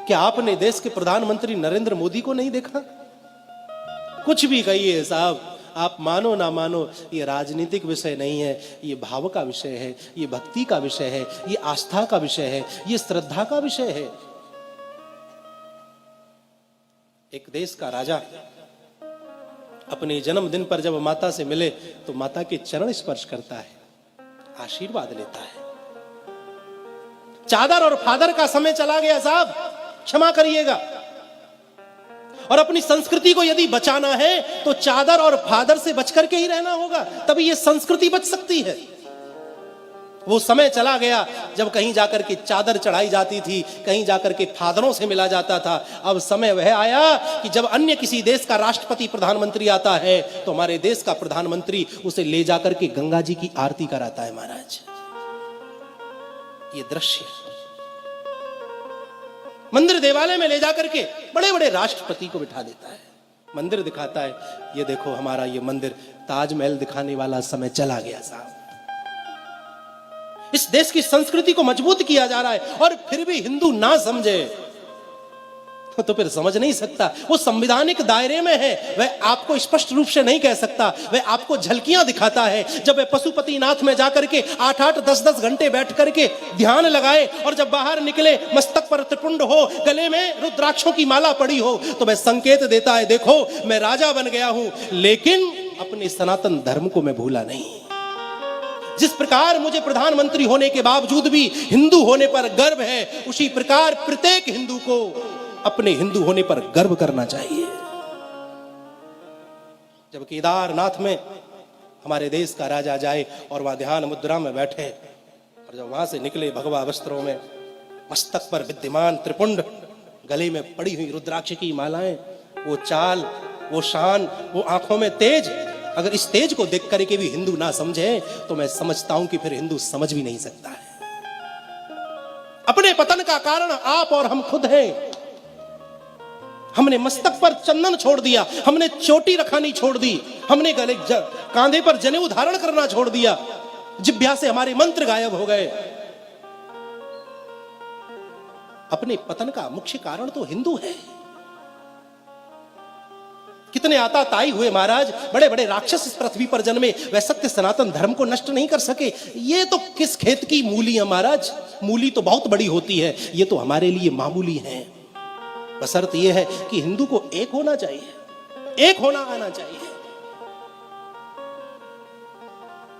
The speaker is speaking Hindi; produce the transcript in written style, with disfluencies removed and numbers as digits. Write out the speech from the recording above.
क्या आपने देश के प्रधानमंत्री नरेंद्र मोदी को नहीं देखा? कुछ भी कहिए साहब, आप मानो ना मानो, ये राजनीतिक विषय नहीं है, ये भाव का विषय है, ये भक्ति का विषय है, ये आस्था का विषय है, ये श्रद्धा का विषय है। एक देश का राजा अपने जन्मदिन पर जब माता से मिले तो माता के चरण स्पर्श करता है, आशीर्वाद लेता है। चादर और फादर का समय चला गया साहब, क्षमा करिएगा। और अपनी संस्कृति को यदि बचाना है तो चादर और फादर से बचकर के ही रहना होगा, तभी ये संस्कृति बच सकती है। वो समय चला गया जब कहीं जाकर के चादर चढ़ाई जाती थी, कहीं जाकर के फादरों से मिला जाता था। अब समय वह आया कि जब अन्य किसी देश का राष्ट्रपति प्रधानमंत्री आता है तो हमारे देश का प्रधानमंत्री उसे ले जाकर के गंगा जी की आरती कराता है। महाराज, ये दृश्य मंदिर देवालय में ले जाकर के बड़े बड़े राष्ट्रपति को बिठा देता है, मंदिर दिखाता है, ये देखो हमारा ये मंदिर, ताजमहल दिखाने वाला समय चला गया साहब। इस देश की संस्कृति को मजबूत किया जा रहा है और फिर भी हिंदू ना समझे तो फिर समझ नहीं सकता। वो संवैधानिक दायरे में है, वह आपको स्पष्ट रूप से नहीं कह सकता, वह आपको झलकियां दिखाता है। जब वह पशुपतिनाथ में जाकर के 8-8, 10-10 घंटे बैठ करके ध्यान लगाए और जब बाहर निकले मस्तक पर त्रिपुंड हो, गले में रुद्राक्षों की माला पड़ी हो, तो वह संकेत देता है, देखो मैं राजा बन गया हूं लेकिन अपने सनातन धर्म को मैं भूला नहीं। जिस प्रकार मुझे प्रधानमंत्री होने के बावजूद भी हिंदू होने पर गर्व है, उसी प्रकार प्रत्येक हिंदू को अपने हिंदू होने पर गर्व करना चाहिए। जब केदारनाथ में हमारे देश का राजा जाए और वहां ध्यान मुद्रा में बैठे और जब वहां से निकले भगवा वस्त्रों में, मस्तक पर विद्यमान त्रिपुंड, गले में पड़ी हुई रुद्राक्ष की मालाएं, वो चाल, वो शान, वो आंखों में तेज, अगर इस तेज को देख करके भी हिंदू ना समझे तो मैं समझता हूं कि फिर हिंदू समझ भी नहीं सकता है। अपने पतन का कारण आप और हम खुद हैं। हमने मस्तक पर चंदन छोड़ दिया, हमने चोटी रखानी छोड़ दी, हमने गले कांधे पर जनेऊ धारण करना छोड़ दिया, जिह्वा से हमारे मंत्र गायब हो गए। अपने पतन का मुख्य कारण तो हिंदू है। कितने आताताई हुए महाराज, बड़े बड़े राक्षस इस पृथ्वी पर जन्मे, वह सत्य सनातन धर्म को नष्ट नहीं कर सके। ये तो किस खेत की मूली है महाराज, मूली तो बहुत बड़ी होती है, ये तो हमारे लिए मामूली है। बशर्त यह है कि हिंदू को एक होना चाहिए, एक होना आना चाहिए।